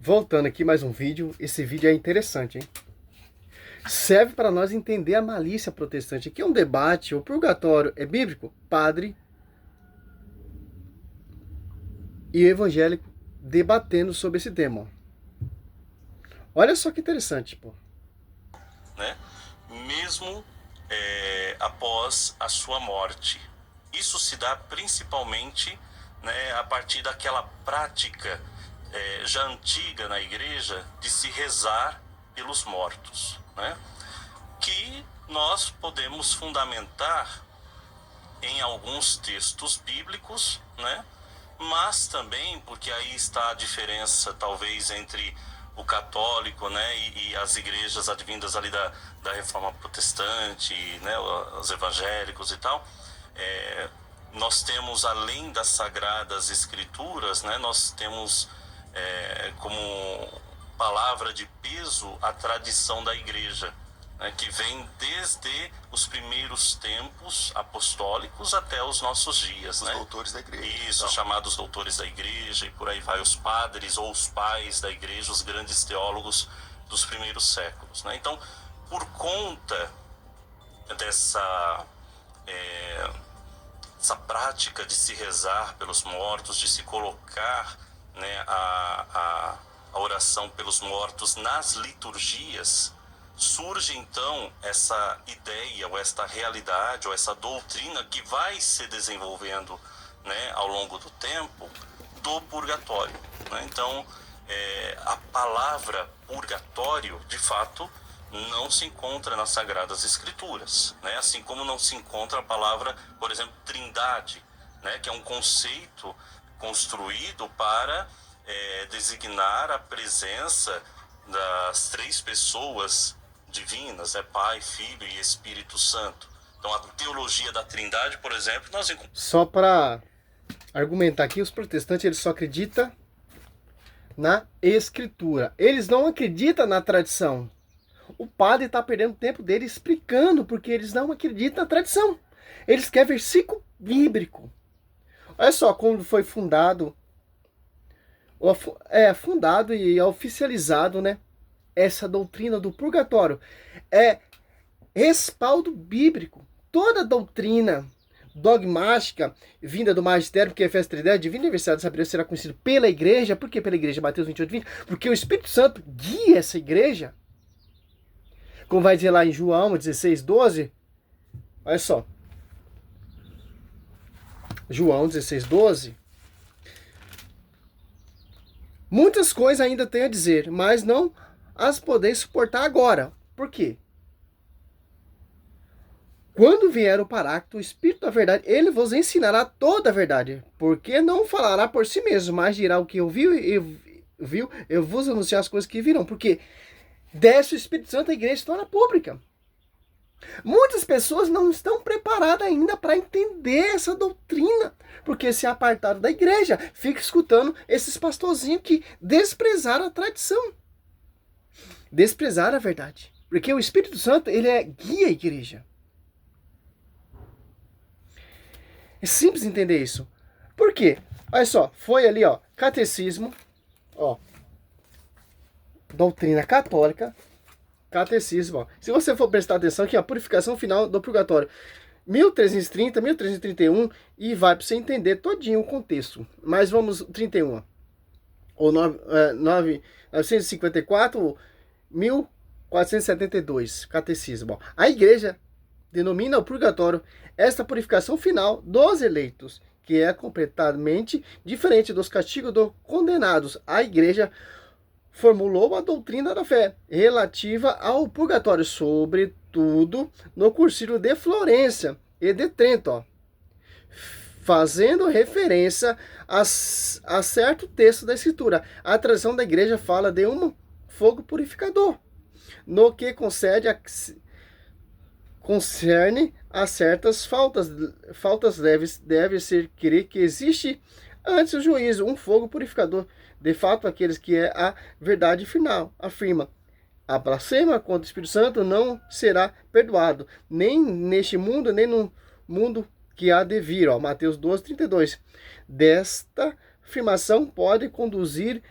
Voltando aqui mais um vídeo. Esse vídeo é interessante, hein? Serve para nós entender a malícia protestante. Aqui é um debate. O purgatório é bíblico? Padre e evangélico debatendo sobre esse tema. Olha só que interessante, pô. Né? Mesmo após a sua morte. Isso se dá principalmente, né, a partir daquela prática já antiga na igreja de se rezar pelos mortos, né? Que nós podemos fundamentar em alguns textos bíblicos, né? Mas também, porque aí está a diferença talvez entre o católico, né, e as igrejas advindas ali da reforma protestante, né, os evangélicos e tal, nós temos, além das sagradas escrituras, né, nós temos como palavra de peso a tradição da igreja, né, que vem desde os primeiros tempos apostólicos até os nossos dias, né? Os doutores da igreja. Isso, então, chamados doutores da igreja, e por aí vai, os padres ou os pais da igreja, os grandes teólogos dos primeiros séculos, né? Então, por conta dessa essa prática de se rezar pelos mortos, de se colocar, né, a oração pelos mortos nas liturgias, surge então essa ideia, ou esta realidade, ou essa doutrina que vai se desenvolvendo, né, ao longo do tempo, do purgatório, né? Então, a palavra purgatório, de fato, não se encontra nas Sagradas Escrituras, né? Assim como não se encontra a palavra, por exemplo, trindade, né, que é um conceito construído para designar a presença das três pessoas divinas, Pai, Filho e Espírito Santo. Então, a teologia da Trindade, por exemplo, nós encontramos. Só para argumentar aqui, os protestantes eles só acreditam na escritura. Eles não acreditam na tradição. O padre está perdendo tempo dele explicando porque eles não acreditam na tradição. Eles querem versículo bíblico. Olha só como foi fundado, fundado e oficializado, né, essa doutrina do purgatório. É respaldo bíblico. Toda doutrina dogmática vinda do magistério, porque Efésios 3:10, divino aniversário da sabedoria será conhecido pela igreja. Por que pela igreja? Mateus 28:20. Porque o Espírito Santo guia essa igreja. Como vai dizer lá em João 16:12. Olha só. João 16:12. Muitas coisas ainda tenho a dizer, mas não as podeis suportar agora. Por quê? Quando vier o Paráclito, o Espírito da verdade, ele vos ensinará toda a verdade, porque não falará por si mesmo, mas dirá o que eu vos anunciar as coisas que virão, porque desce o Espírito Santo, a igreja se torna pública. Muitas pessoas não estão preparadas ainda para entender essa doutrina, porque se apartaram da igreja, fica escutando esses pastorzinhos que desprezaram a tradição, desprezaram a verdade, porque o Espírito Santo, ele guia a igreja. É simples entender isso. Por quê? Olha só, foi ali, ó, catecismo, ó, doutrina católica, catecismo, ó. Se você for prestar atenção aqui, a purificação final do purgatório, 1330, 1331, e vai para você entender todinho o contexto. Mas vamos, 31, ó. Ou 954, 1472, catecismo, ó. A igreja denomina o purgatório esta purificação final dos eleitos, que é completamente diferente dos castigos dos condenados. A igreja formulou a doutrina da fé relativa ao purgatório, sobretudo no Concílio de Florença e de Trento, ó, fazendo referência a certo texto da Escritura. A tradição da igreja fala de um fogo purificador, no que concerne a certas faltas deve ser crer que existe antes do juízo um fogo purificador. De fato, aqueles que é a verdade final, afirma: a blasfêmia contra o Espírito Santo não será perdoado, nem neste mundo, nem no mundo que há de vir. Ó, Mateus 12:32. Desta afirmação pode conduzir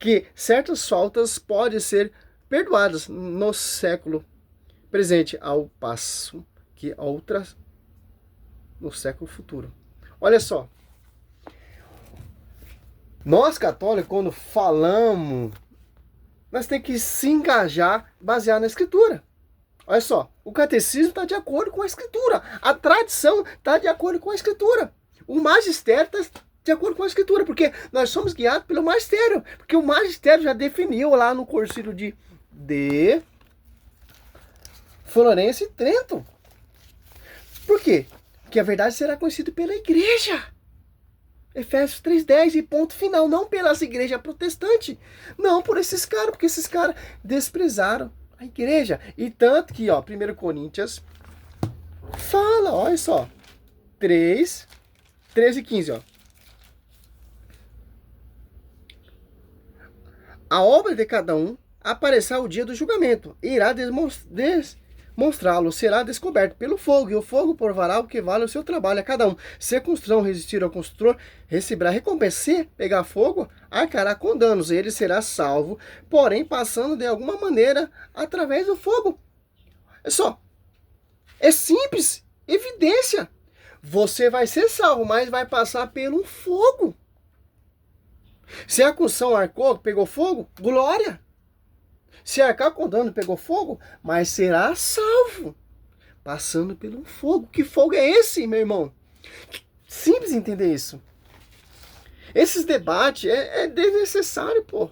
que certas faltas podem ser perdoadas no século presente, ao passo que outras no século futuro. Olha só, nós católicos, quando falamos, nós temos que se engajar baseado na Escritura. Olha só, o catecismo está de acordo com a Escritura, a tradição está de acordo com a Escritura, o magistério está de acordo com a Escritura, porque nós somos guiados pelo magistério, porque o magistério já definiu lá no Concílio de Florença e Trento. Por quê? Porque a verdade será conhecida pela igreja. Efésios 3:10 e ponto final. Não pelas igrejas protestantes. Não por esses caras, porque esses caras desprezaram a igreja. E tanto que, ó, 1 Coríntios fala, olha só, 3, 13 e 15, ó. A obra de cada um aparecerá o dia do julgamento, e irá demonstrá-lo, será descoberto pelo fogo, e o fogo provará o que vale o seu trabalho a cada um. Se a construção resistir ao construtor, receberá recompensa. Se pegar fogo, arcará com danos, e ele será salvo, porém passando de alguma maneira através do fogo. É só, é simples, evidência. Você vai ser salvo, mas vai passar pelo fogo. Se a construção arcou, pegou fogo, glória. Se arcar com dano, pegou fogo, mas será salvo, passando pelo fogo. Que fogo é esse, meu irmão? Simples entender isso. Esses debates é desnecessário, pô.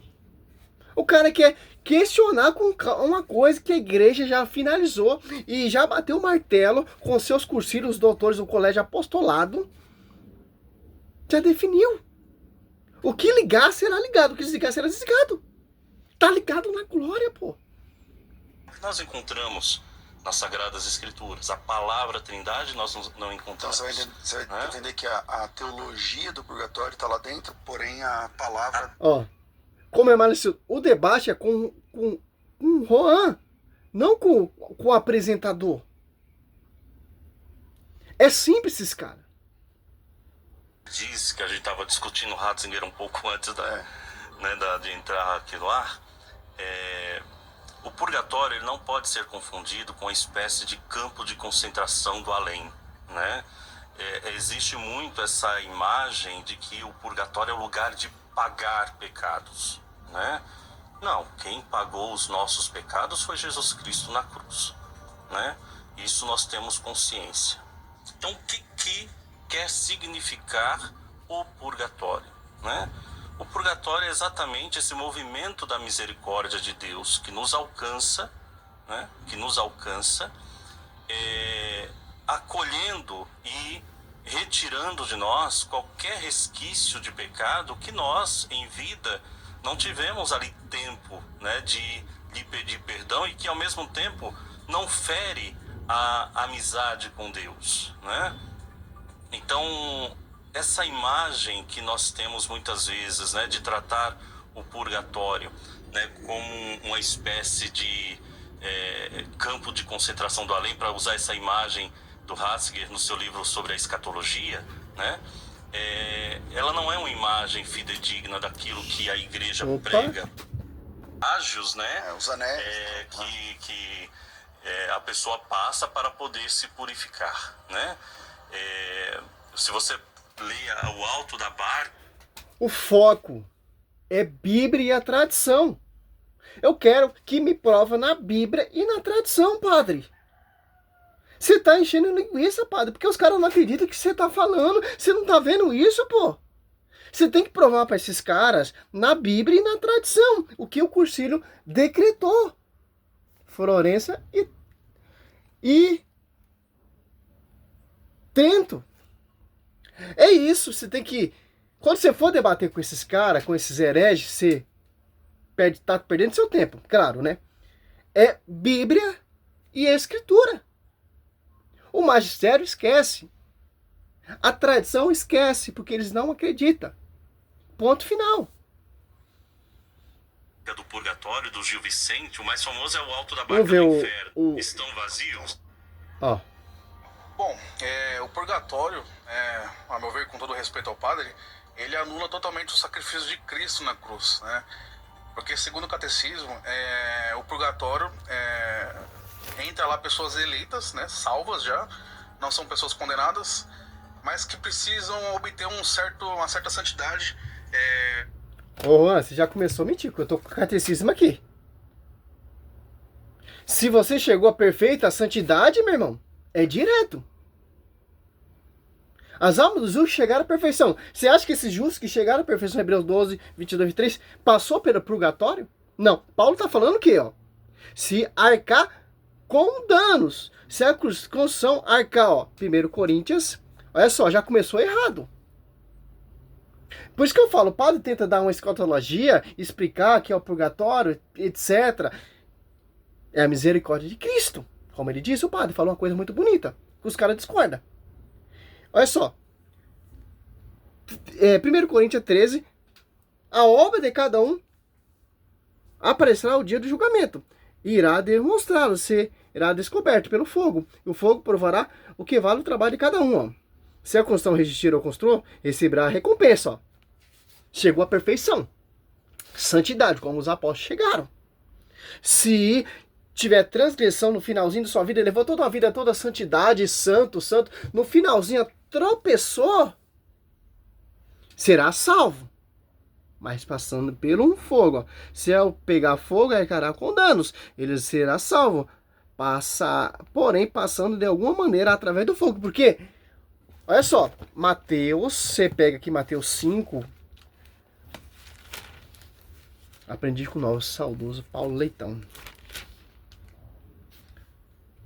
O cara quer questionar com uma coisa que a igreja já finalizou e já bateu o martelo com seus cursilhos, os doutores do colégio apostolado, já definiu. O que ligar será ligado, o que desligar será desligado. Tá ligado na glória, pô. Nós encontramos nas Sagradas Escrituras a palavra Trindade, nós não encontramos. Então você vai entender que a teologia do purgatório está lá dentro, porém a palavra... Ó, como é malicioso, o debate é com Juan, não com o apresentador. É simples esses caras. Diz que a gente estava discutindo Ratzinger um pouco antes de entrar aqui no ar. O purgatório ele não pode ser confundido com uma espécie de campo de concentração do além, né? Existe muito essa imagem de que o purgatório é o lugar de pagar pecados, né? Não, quem pagou os nossos pecados foi Jesus Cristo na cruz, né? Isso nós temos consciência. Então, o que quer significar o purgatório, né? O purgatório é exatamente esse movimento da misericórdia de Deus que nos alcança, né? Que nos alcança, acolhendo e retirando de nós qualquer resquício de pecado que nós, em vida, não tivemos ali tempo, né, de lhe pedir perdão e que, ao mesmo tempo, não fere a amizade com Deus, né? Então, essa imagem que nós temos muitas vezes, né, de tratar o purgatório, né, como uma espécie de campo de concentração do além, para usar essa imagem do Ratzinger no seu livro sobre a escatologia, né, ela não é uma imagem fidedigna daquilo que a igreja prega. Ágios, né, os anéis, que a pessoa passa para poder se purificar, né? Se você lê o alto da barca, o foco é Bíblia e a tradição. Eu quero que me prova na Bíblia e na tradição, padre. Você tá enchendo linguiça, padre, porque os caras não acreditam que você tá falando. Você não tá vendo isso, pô? Você tem que provar para esses caras na Bíblia e na tradição o que o Concílio decretou. Florença e Trento. É isso, você tem que... Quando você for debater com esses caras, com esses hereges, você tá perdendo seu tempo, claro, né? É Bíblia e Escritura. O magistério esquece. A tradição esquece, porque eles não acreditam. Ponto final. Do purgatório, do Gil Vicente, o mais famoso é o alto da barca do inferno. Estão vazios. Ó. Bom, o purgatório, a meu ver, com todo respeito ao padre, ele anula totalmente o sacrifício de Cristo na cruz, né? Porque, segundo o catecismo, o purgatório entra lá pessoas eleitas, né, salvas já, não são pessoas condenadas, mas que precisam obter uma certa santidade. Ô, Juan, você já começou a mentir, porque eu tô com o catecismo aqui. Se você chegou à perfeita santidade, meu irmão, é direto. As almas dos justos chegaram à perfeição. Você acha que esses justos que chegaram à perfeição, Hebreus 12, 22 e 23, passou pelo purgatório? Não. Paulo está falando o quê? Ó? Se arcar com danos. Se a construção arcar, ó. 1 Coríntios, olha só, já começou errado. Por isso que eu falo, o padre tenta dar uma escatologia, explicar que é o purgatório, etc. É a misericórdia de Cristo. Como ele disse, o padre falou uma coisa muito bonita, que os caras discordam. Olha só. 1 Coríntios 13. A obra de cada um aparecerá o dia do julgamento. E irá demonstrá-lo, será descoberto pelo fogo. E o fogo provará o que vale o trabalho de cada um. Ó. Se a construção resistir ou construir, receberá a recompensa. Ó. Chegou à perfeição. Santidade, como os apóstolos chegaram. Se tiver transgressão no finalzinho da sua vida, levou toda uma vida, toda a santidade, santo, no finalzinho tropeçou, será salvo. Mas passando pelo um fogo. Ó. Se eu pegar fogo, arcará com danos. Ele será salvo. Porém, passando de alguma maneira através do fogo. Porque, olha só, Mateus, você pega aqui Mateus 5. Aprendi com o nosso saudoso Paulo Leitão.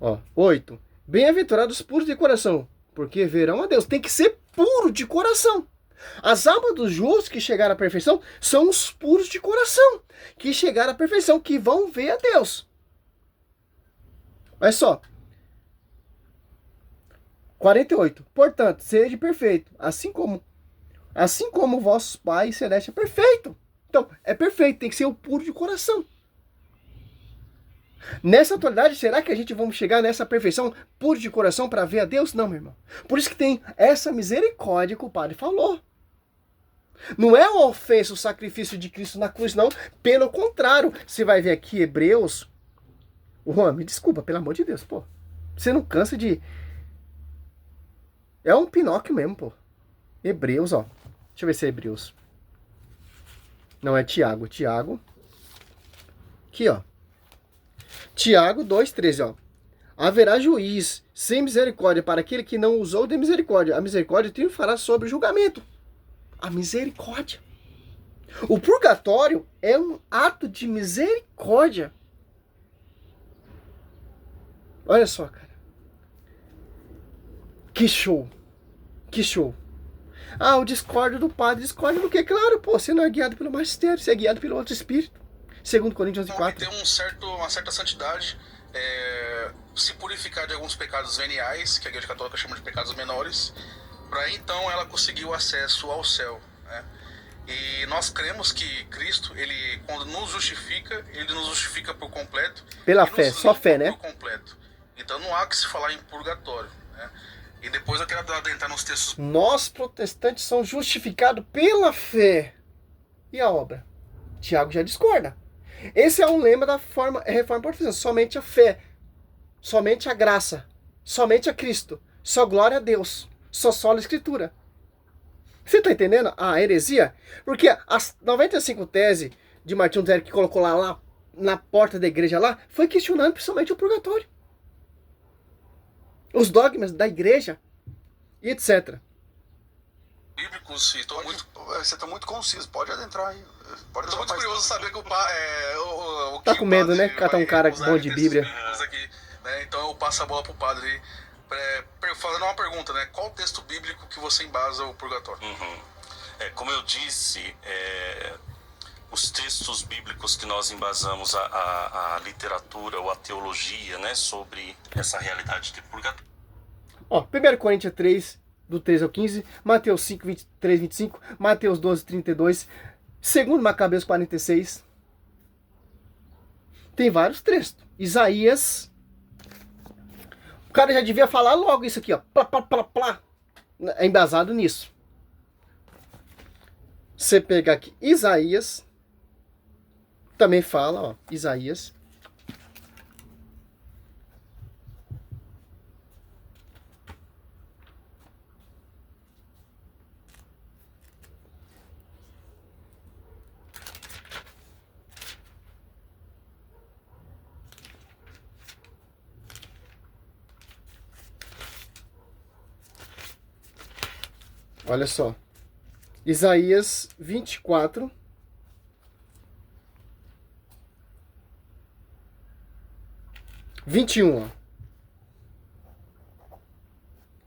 Ó, 8. Bem-aventurados puros de coração, porque verão a Deus. Tem que ser puro de coração. As almas dos justos que chegaram à perfeição são os puros de coração, que chegaram à perfeição, que vão ver a Deus. Olha só. 48. Portanto, seja perfeito, assim como o vosso Pai Celeste é perfeito. Então, é perfeito, tem que ser o puro de coração. Nessa atualidade, será que a gente vamos chegar nessa perfeição pura de coração para ver a Deus? Não, meu irmão. Por isso que tem essa misericórdia que o padre falou. Não é uma ofensa o sacrifício de Cristo na cruz, não. Pelo contrário, você vai ver aqui Hebreus. Juan, me desculpa, pelo amor de Deus, pô. Você não cansa de... É um Pinóquio mesmo, pô. Hebreus, ó. Deixa eu ver se é Hebreus. Não, é Tiago. Tiago. Aqui, ó. Tiago 2,13, ó. Haverá juiz sem misericórdia para aquele que não usou de misericórdia. A misericórdia triunfará sobre o julgamento. A misericórdia. O purgatório é um ato de misericórdia. Olha só, cara. Que show. Que show. Ah, o discórdio do padre. Discórdio do quê? Claro, pô. Você não é guiado pelo magistério, você é guiado pelo outro espírito. 2 Coríntios 11:4. Tem uma certa santidade, se purificar de alguns pecados veniais, que a Igreja Católica chama de pecados menores, para então ela conseguir o acesso ao céu. Né? E nós cremos que Cristo, ele, quando nos justifica, ele nos justifica por completo. Pela fé, só fé, né? Por completo. Então não há que se falar em purgatório. Né? E depois eu quero adentrar nos textos. Nós, protestantes, somos justificados pela fé. E a obra? Tiago já discorda. Esse é um lema da reforma protestante. Somente a fé. Somente a graça. Somente a Cristo. Só glória a Deus. Só sola escritura. Você está entendendo a heresia? Porque as 95 teses de Martim Lutero que colocou lá na porta da igreja lá, foi questionando principalmente o purgatório. Os dogmas da igreja e etc. Bíblicos, e Você está muito conciso, pode adentrar aí. Estou muito curioso saber que o tá com medo, né? Catar um cara bom de Bíblia. Aqui, né? Então eu passo a bola pro padre fazendo uma pergunta, né? Qual texto bíblico que você embasa o purgatório? Como eu disse, os textos bíblicos que nós embasamos a literatura ou a teologia, né, sobre essa realidade de purgatório. Ó, 1 Coríntios 3, do 13 ao 15, Mateus 5, 23, 25, Mateus 12, 32, 2 Macabeus 46. Tem vários textos. Isaías. O cara já devia falar logo isso aqui, ó. Plá, plá, plá, plá. É embasado nisso. Você pegar aqui Isaías também fala, ó, Isaías. Olha só. Isaías 24. 21, ó.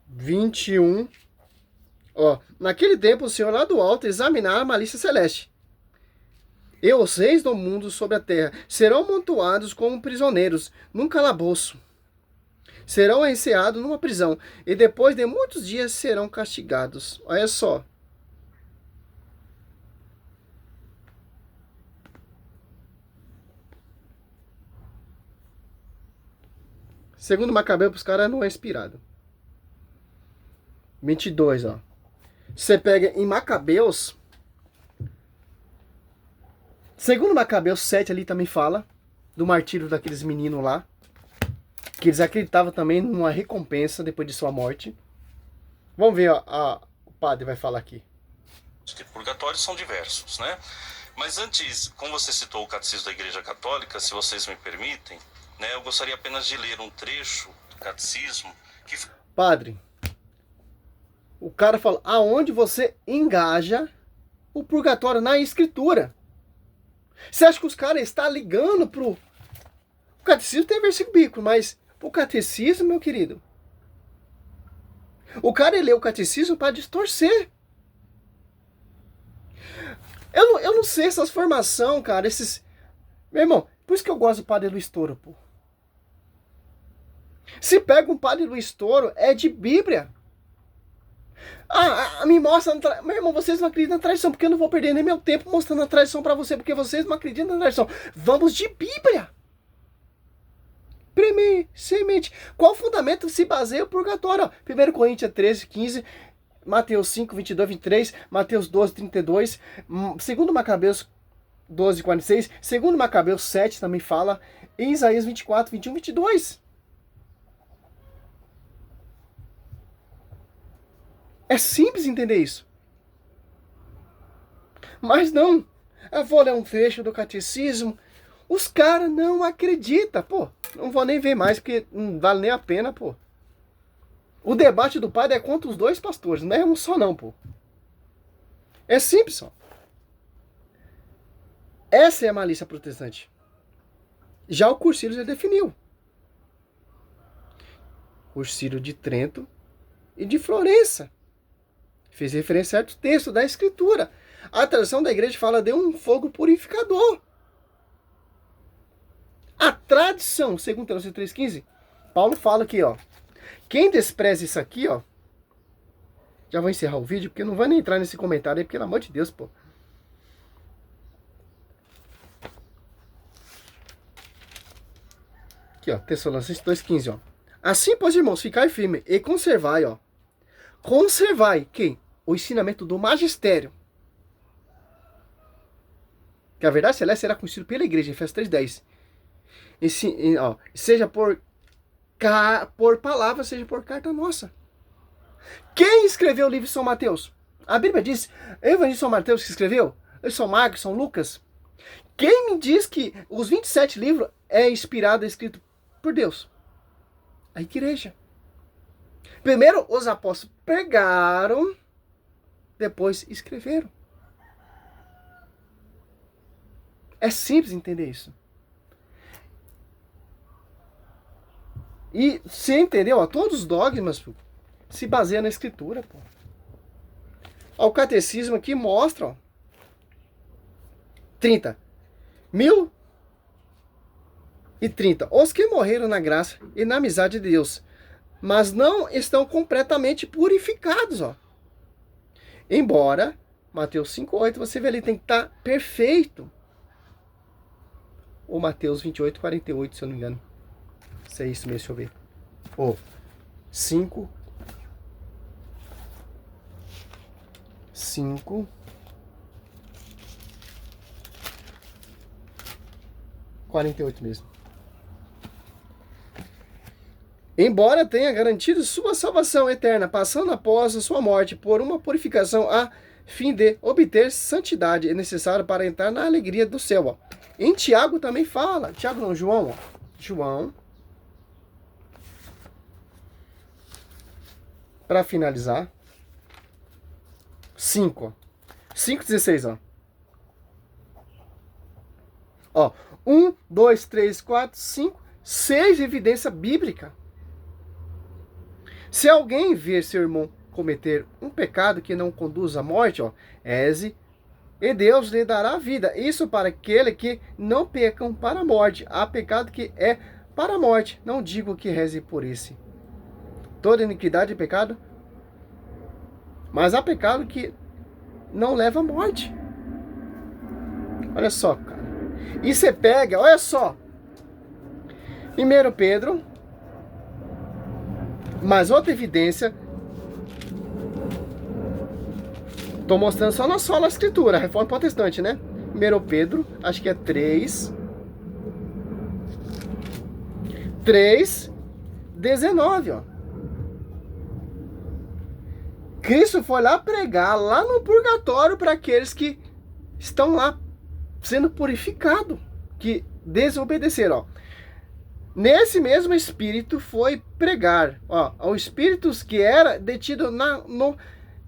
21. Ó, naquele tempo o Senhor lá do alto examinará a malícia celeste. E os reis do mundo sobre a terra serão amontoados como prisioneiros num calabouço. Serão enseados numa prisão, e depois de muitos dias serão castigados. Olha só. Segundo Macabeu, para os caras não é inspirado. 22, ó. Você pega em Macabeus. Segundo Macabeus 7 ali também fala do martírio daqueles meninos lá. Que eles acreditavam também numa recompensa depois de sua morte. Vamos ver, ó, o padre vai falar aqui. Os purgatórios são diversos, né? Mas antes, como você citou o Catecismo da Igreja Católica, se vocês me permitem, né, eu gostaria apenas de ler um trecho do Catecismo que... Padre, o cara fala, aonde você engaja o purgatório na Escritura? Você acha que os caras estão ligando pro... O Catecismo tem versículo bíblico, mas o Catecismo, meu querido, o cara lê o Catecismo para distorcer. Eu não sei essas formações, cara, esses... Meu irmão, por isso que eu gosto do Padre Luiz Toro, pô. Se pega um Padre Luiz Toro, é de Bíblia. Me mostra... Meu irmão, vocês não acreditam na tradição, porque eu não vou perder nem meu tempo mostrando a tradição para você, porque vocês não acreditam na tradição. Vamos de Bíblia. Semente. Qual fundamento se baseia o purgatório? 1 Coríntios 13, 15, Mateus 5, 22, 23, Mateus 12, 32, 2 Macabeus 12, 46, 2 Macabeus 7 também fala, em Isaías 24, 21, 22. É simples entender isso. Mas não. Eu vou ler um trecho do catecismo. Os caras não acreditam, pô. Não vou nem ver mais, porque não vale nem a pena, pô. O debate do padre é contra os dois pastores, não é um só não, pô. É simples, ó. Essa é a malícia protestante. Já o Cursílio já definiu. Cursílio de Trento e de Florença. Fez referência a certo texto da Escritura. A tradição da igreja fala de um fogo purificador. A tradição, segundo Teologia 3,15, Paulo fala aqui, ó. Quem despreza isso aqui, ó. Já vou encerrar o vídeo, porque eu não vou nem entrar nesse comentário aí, pelo amor de Deus, pô. Aqui, ó, Tessalonicenses 2,15, ó. Assim, pois, irmãos, ficai firme e conservai, ó. Conservai, quem? O ensinamento do magistério. Que a verdade celeste será conhecida pela igreja, Efésios 3,10. Ó, seja por palavra, seja por carta nossa. Quem escreveu o livro de São Mateus? A Bíblia diz, é o Evangelho de São Mateus que escreveu? São Marcos, São Lucas? Quem me diz que os 27 livros é inspirado e escrito por Deus? A igreja. Primeiro os apóstolos pregaram, depois escreveram. É simples entender isso. E você entendeu? Ó, todos os dogmas se baseiam na Escritura. Pô. Ó, o catecismo aqui mostra, ó, 1030. Os que morreram na graça e na amizade de Deus, mas não estão completamente purificados. Ó. Embora, Mateus 5,8, você vê ali, tem que estar perfeito. Ou Mateus 28,48, se eu não me engano. Se é isso mesmo, deixa eu ver. 5. 48 mesmo. Embora tenha garantido sua salvação eterna, passando após a sua morte por uma purificação a fim de obter santidade, é necessário para entrar na alegria do céu. Ó. Em Tiago também fala, Tiago não, João, ó. João, para finalizar, 5, ó. 5,16, ó. 1, 2, 3, 4, 5, 6 evidência bíblica. Se alguém ver seu irmão cometer um pecado que não conduz à morte, ó, e Deus lhe dará vida. Isso para aquele que não pecam para a morte. Há pecado que é para a morte. Não digo que reze por esse. Toda iniquidade é pecado, mas há pecado que não leva à morte. Olha só, cara. E você pega, olha só. 1 Pedro, mais outra evidência. Estou mostrando só na sola escritura, Reforma Protestante, né? 1 Pedro, acho que é 3:19, ó. Cristo foi lá pregar lá no purgatório para aqueles que estão lá sendo purificados, que desobedeceram, ó. Nesse mesmo espírito foi pregar, ó, ao espírito que era detido no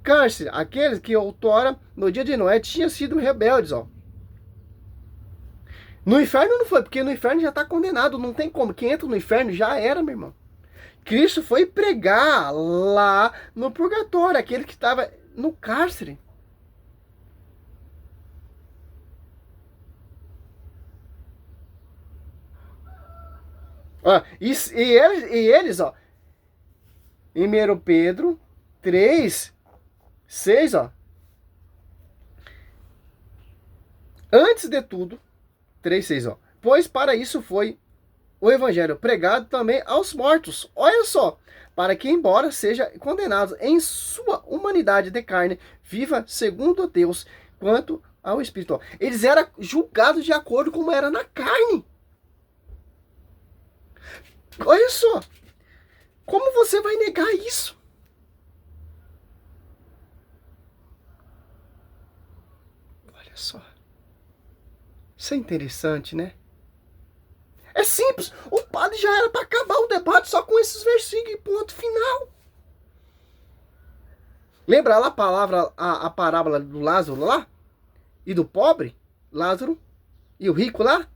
cárcere, aqueles que outrora, no dia de Noé, tinham sido rebeldes, ó. No inferno não foi, porque no inferno já está condenado, não tem como. Quem entra no inferno já era, meu irmão. Cristo foi pregar lá no purgatório, aquele que estava no cárcere. Ó, e eles, ó, em 1 Pedro 3:6, ó. Antes de tudo, 3:6, ó. Pois para isso foi o evangelho pregado também aos mortos. Olha só, para que embora seja condenado em sua humanidade de carne, viva segundo Deus, quanto ao Espírito. Ó. Eles eram julgados de acordo com como era na carne. Olha só, como você vai negar isso? Olha só. Isso é interessante, né? É simples. O padre já era para acabar o debate só com esses versículos e ponto final. Lembra lá a parábola do Lázaro lá? E do pobre? Lázaro? E o rico lá?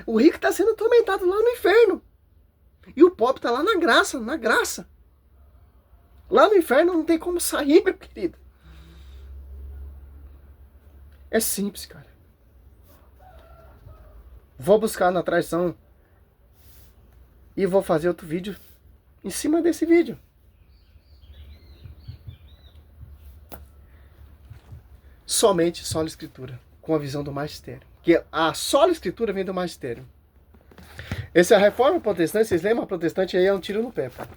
O rico está sendo atormentado lá no inferno. E o pobre está lá na graça, na graça. Lá no inferno não tem como sair, meu querido. É simples, cara. Vou buscar na traição e vou fazer outro vídeo em cima desse vídeo. Somente sola escritura, com a visão do magistério. Que a sola escritura vem do magistério. Essa é a reforma protestante, vocês lembram? A protestante aí é um tiro no pé, pá.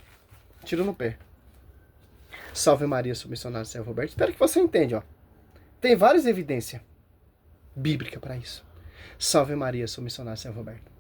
Tiro no pé. Salve Maria, sou missionário Sérgio Roberto. Espero que você entenda, ó. Tem várias evidências bíblicas para isso. Salve Maria, sou missionário Sérgio Roberto.